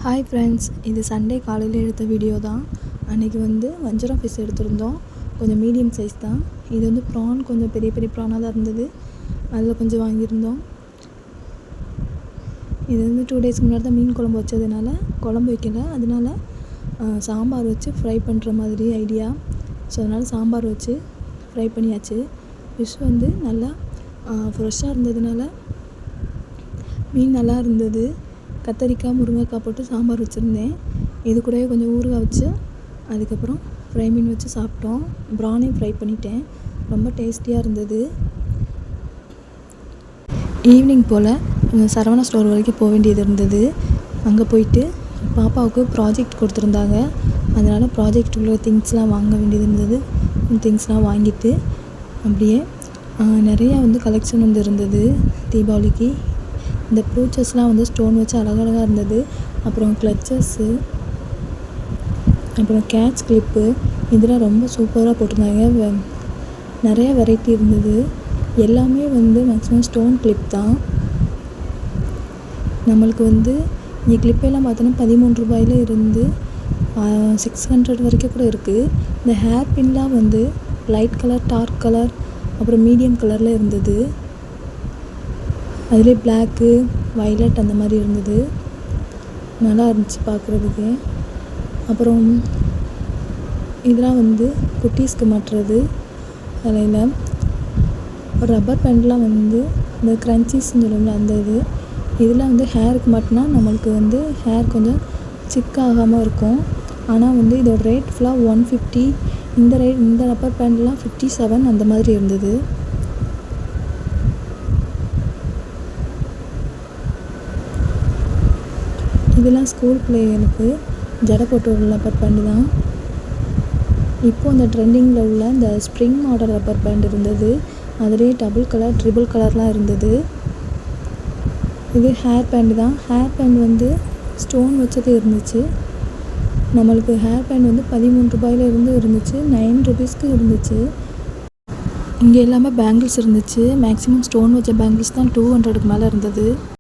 Hi friends, இது Sunday காலையில் எடுத்த வீடியோ தான். அன்றைக்கி வஞ்சரம் ஃபிஷ் எடுத்திருந்தோம். கொஞ்சம் மீடியம் சைஸ் தான். இது ப்ரான் கொஞ்சம் பெரிய பெரிய ப்ரானாக தான் இருந்தது. அதில் கொஞ்சம் வாங்கியிருந்தோம். இது 2 டேஸ்க்கு முன்னாடி தான் மீன் குழம்பு வச்சதுனால குழம்பு வைக்கல. அதனால சாம்பார் வச்சு ஃப்ரை பண்ணுற மாதிரி ஐடியா. ஸோ அதனால் சாம்பார் வச்சு ஃப்ரை பண்ணியாச்சு. ஃபிஷ் நல்லா ஃப்ரெஷ்ஷாக இருந்ததுனால மீன் நல்லா இருந்தது. கத்தரிக்காய், முருங்கைக்காய் போட்டு சாம்பார் வச்சுருந்தேன். இது கூடவே கொஞ்சம் ஊறுகாய் வச்சு அதுக்கப்புறம் ஃப்ரை மீன் வச்சு சாப்பிட்டோம். ப்ரானையும் ஃப்ரை பண்ணிட்டேன். ரொம்ப டேஸ்டியாக இருந்தது. ஈவினிங் போல் சரவணா ஸ்டோர் வரைக்கும் போக வேண்டியது இருந்தது. அங்கே போயிட்டு பாப்பாவுக்கு ப்ராஜெக்ட் கொடுத்துருந்தாங்க. அதனால் ப்ராஜெக்ட் உள்ள திங்ஸ்லாம் வாங்க வேண்டியது இருந்தது. திங்ஸ்லாம் வாங்கிட்டு அப்படியே நிறையா கலெக்ஷன் இருந்தது தீபாவளிக்கு. இந்த ப்ரூச்சஸ்லாம் ஸ்டோன் வச்சு அழகழகாக இருந்தது. அப்புறம் கிளச்சஸ்ஸு, அப்புறம் கேட்ச் கிளிப்பு, இதெல்லாம் ரொம்ப சூப்பராக போட்டிருந்தாங்க. நிறைய வெரைட்டி இருந்தது. எல்லாமே மேக்ஸிமம் ஸ்டோன் கிளிப் தான். நம்மளுக்கு இங்கே கிளிப்பெல்லாம் பார்த்தோன்னா 13 ரூபாயில் இருந்து 600 வரைக்கும் கூட இருக்குது. இந்த ஹேர் பின்லாம் லைட் கலர், டார்க் கலர், அப்புறம் மீடியம் கலரில் இருந்தது. அதிலே பிளாக்கு, வைலட் அந்த மாதிரி இருந்தது. நல்லா இருந்துச்சு பார்க்குறதுக்கு. அப்புறம் இதெல்லாம் குட்டீஸ்க்கு மாட்டுறது தலையில். ரப்பர் பேண்ட்லாம் இந்த க்ரன்ச்சீஸ்ன்னு சொல்லுவோம்ல, அந்த இதெல்லாம் ஹேருக்கு மாட்டினா நம்மளுக்கு ஹேர் கொஞ்சம் சிக்காகாமல் இருக்கும். ஆனால் இதோட ரேட் ஃபுல்லாக 150. இந்த ரப்பர் பேண்ட்லாம் 57 அந்த மாதிரி இருந்தது. இதெல்லாம் ஸ்கூல் பிள்ளைகளுக்கு ஜடை போட்டு உள்ள ரப்பர் பேண்டு தான். இப்போது அந்த ட்ரெண்டிங்கில் உள்ள இந்த ஸ்ப்ரிங் மாடல் ரப்பர் பேண்ட் இருந்தது. அதிலே டபுள் கலர், ட்ரிபிள் கலர்லாம் இருந்தது. இது ஹேர் பேண்டு தான். ஹேர் பேண்ட் ஸ்டோன் வச்சது இருந்துச்சு. நம்மளுக்கு ஹேர் பேண்ட் 13 ரூபாயில் இருந்து இருந்துச்சு. 9 ருபீஸ்க்கு இருந்துச்சு. இங்கே எல்லாமே பேங்கிள்ஸ் இருந்துச்சு. மேக்ஸிமம் ஸ்டோன் வச்ச பேங்கிள்ஸ் தான் 200க்கு மேலே இருந்தது.